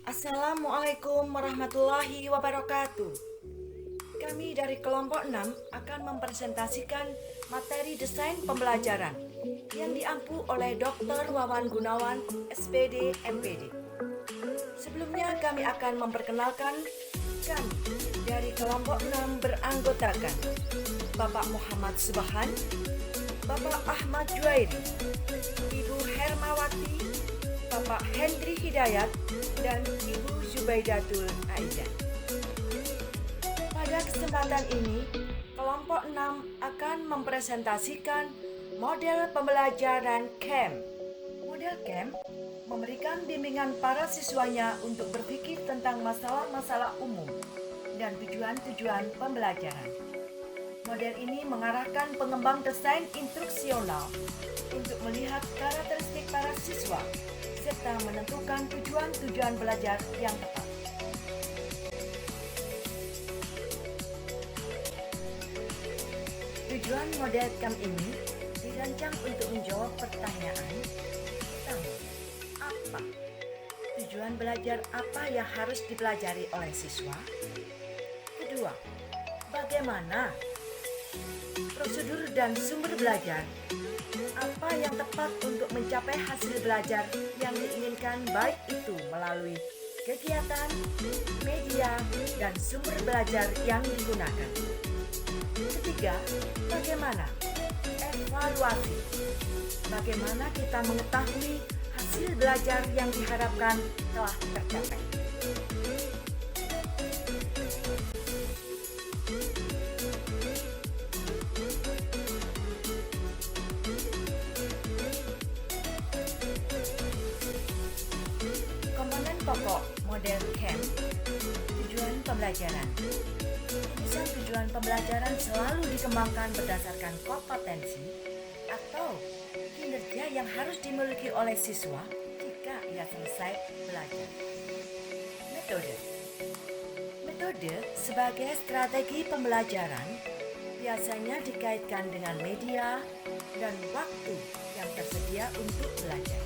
Assalamualaikum warahmatullahi wabarakatuh. Kami dari kelompok 6 akan mempresentasikan materi desain pembelajaran yang diampu oleh Dr. Wawan Gunawan, SPD, MPD. Sebelumnya kami akan memperkenalkan kami dari kelompok 6 beranggotakan Bapak Muhammad Subhan, Bapak Ahmad Juwairi, Ibu Hermawati, Bapak Hendri Hidayat, dan Ibu Zubaidatul Aidah. Pada kesempatan ini, kelompok 6 akan mempresentasikan model pembelajaran CAMP. Model CAMP memberikan bimbingan para siswanya untuk berpikir tentang masalah-masalah umum dan tujuan-tujuan pembelajaran. Model ini mengarahkan pengembang desain instruksional untuk melihat karakteristik para siswa serta menentukan tujuan-tujuan belajar yang tepat. Tujuan model CAMP ini dirancang untuk menjawab pertanyaan pertama, apa? Tujuan belajar apa yang harus dipelajari oleh siswa? Kedua, bagaimana? Prosedur dan sumber belajar. Apa yang tepat untuk mencapai hasil belajar yang diinginkan, baik itu melalui kegiatan, media, dan sumber belajar yang digunakan. Ketiga, bagaimana? Evaluasi. Bagaimana kita mengetahui hasil belajar yang diharapkan telah tercapai. Komponen pokok model CAMP. Tujuan pembelajaran. Rumusan tujuan pembelajaran selalu dikembangkan berdasarkan kompetensi atau kinerja yang harus dimiliki oleh siswa jika ia selesai belajar. Metode. Metode sebagai strategi pembelajaran biasanya dikaitkan dengan media dan waktu yang tersedia untuk belajar.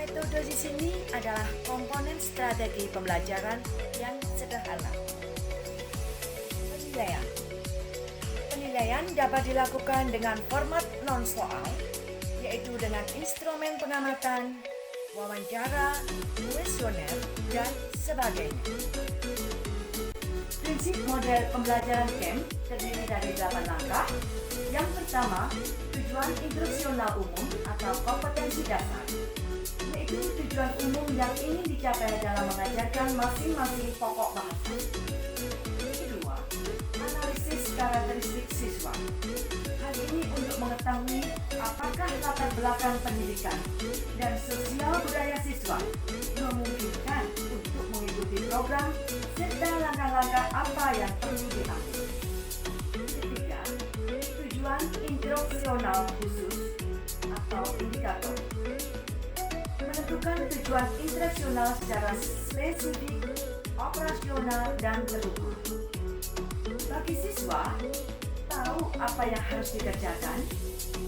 Metode di sini adalah komponen strategi pembelajaran yang sederhana. Penilaian. Penilaian dapat dilakukan dengan format non-soal, yaitu dengan instrumen pengamatan, wawancara, kuesioner, dan sebagainya. Prinsip model pembelajaran CAMP terdiri dari 8 langkah. Yang pertama, tujuan instruksional umum atau kompetensi dasar, yaitu tujuan umum yang ingin dicapai dalam mengajarkan masing-masing pokok bahasa. Kedua, analisis karakteristik siswa. Hal ini untuk mengetahui apakah latar belakang pendidikan dan sosial budaya siswa memungkinkan untuk mengikuti program serta langkah-langkah apa yang perlu diambil. Ketiga, tujuan instruksional khusus atau indikator. Menentukan tujuan instruksional secara spesifik, operasional, dan terukur. Bagi siswa, tahu apa yang harus dikerjakan,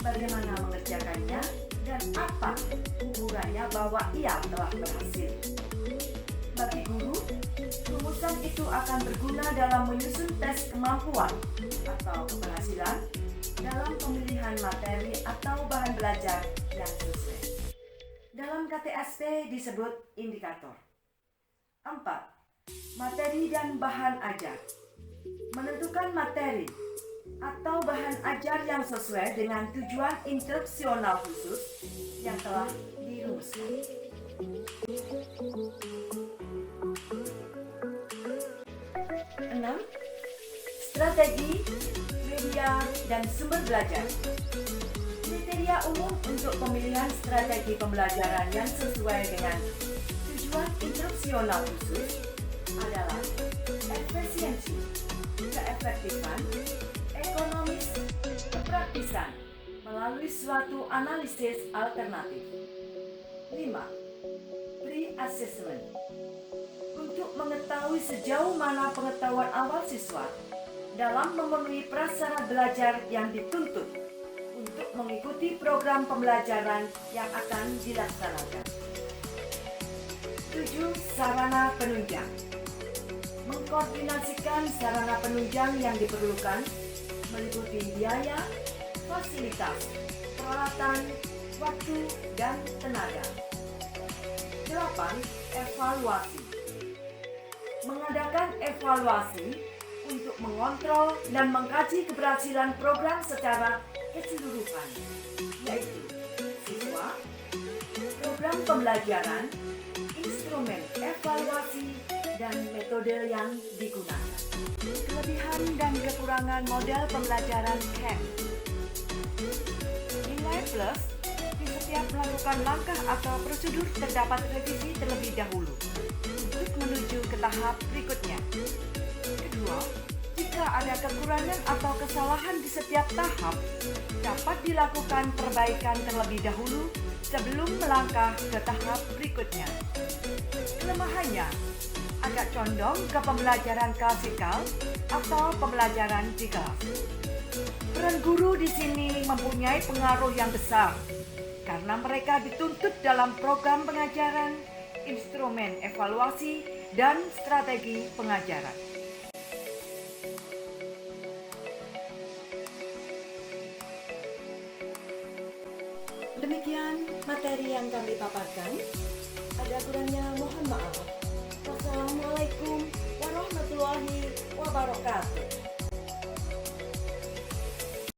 bagaimana mengerjakannya, dan apa ukurannya bahwa ia telah berhasil. Bagi guru, rumusan itu akan berguna dalam menyusun tes kemampuan atau keberhasilan dalam pemilihan materi atau bahan belajar yang sesuai. Dalam KTSP disebut indikator. 4. Materi dan bahan ajar. Menentukan materi atau bahan ajar yang sesuai dengan tujuan instruksional khusus yang telah dirumuskan. 6. Strategi, media, dan sumber belajar. Kriteria umum untuk pemilihan strategi pembelajaran yang sesuai dengan tujuan instruksional khusus adalah efisiensi, keefektifan, ekonomis, kepraktisan melalui suatu analisis alternatif. 5. Pre-assessment. Untuk mengetahui sejauh mana pengetahuan awal siswa dalam memenuhi prasyarat belajar yang dituntut untuk mengikuti program pembelajaran yang akan dilaksanakan. 7. Sarana penunjang. Mengkoordinasikan sarana penunjang yang diperlukan meliputi biaya, fasilitas, peralatan, waktu, dan tenaga. 8. Evaluasi. Mengadakan evaluasi untuk mengontrol dan mengkaji keberhasilan program secara keseluruhan, yaitu siswa, program pembelajaran, instrumen evaluasi, dan metode yang digunakan. Kelebihan dan kekurangan model pembelajaran CAMP. Nilai plus, di setiap melakukan langkah atau prosedur terdapat revisi terlebih dahulu untuk menuju ke tahap berikutnya. Kedua, jika ada kekurangan atau kesalahan di setiap tahap, dapat dilakukan perbaikan terlebih dahulu sebelum melangkah ke tahap berikutnya. Kelemahannya agak condong ke pembelajaran klasikal atau pembelajaran di kelas. Peran guru di sini mempunyai pengaruh yang besar karena mereka dituntut dalam program pengajaran, instrumen evaluasi, dan strategi pengajaran. Demikian materi yang kami paparkan. Ada kurangnya mohon maaf. Wassalamualaikum warahmatullahi wabarakatuh.